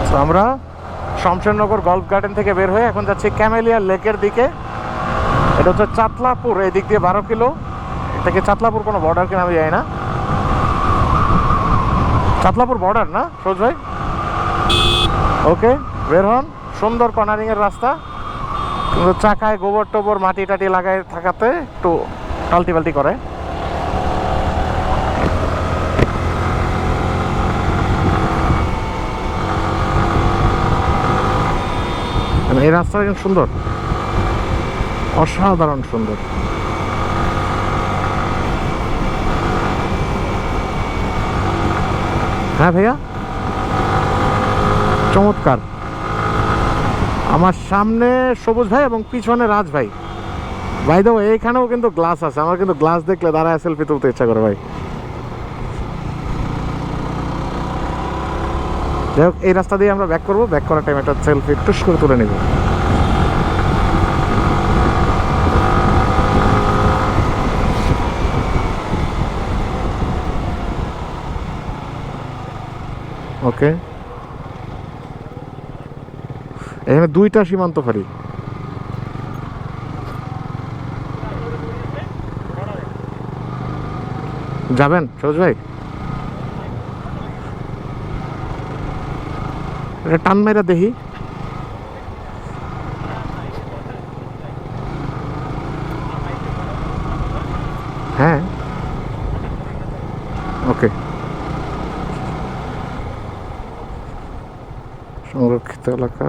তো আমরা Shamshernagar golf garden থেকে বের হয়ে এখন যাচ্ছি ক্যামেলিয়া লেকের দিকে। এটা হচ্ছে চাতলাপুর, এই দিক দিয়ে 12 কিলো। এটা কি চাতলাপুর কোনো বর্ডার কিনা আমি জানি না। চাতলাপুর বর্ডার না সৌজ ভাই? ওকে, বের হন। সুন্দর কর্নারিংয়ের রাস্তা, কিন্তু চাকায় গোবর টোবর মাটি টাটি লাগায় থাকাতে একটু টাল্টি পাল্টি করে। এই রাস্তাটা কিন্তু সুন্দর, অসাধারণ সুন্দর। হ্যাঁ ভাইয়া, চমৎকার। আমার সামনে সবুজ ভাই এবং পিছনে রাজ ভাই। ভাই দেখো এইখানেও কিন্তু গ্লাস আছে, আমার কিন্তু গ্লাস দেখলে দাঁড়ায় সেলফি তুলতে ইচ্ছা করে ভাই। যাই হোক, এই রাস্তা দিয়ে আমরা ব্যাক করবো, ব্যাক করার টাইম একটা সেলফি টুস করে তুলে নেব। ওকে, এখানে 2টা সীমান্ত ফাঁড়ি। যাবেন সরোজ ভাই? এটা টান মেরা দেখি। হ্যাঁ, ওকে। সংরক্ষিত এলাকা।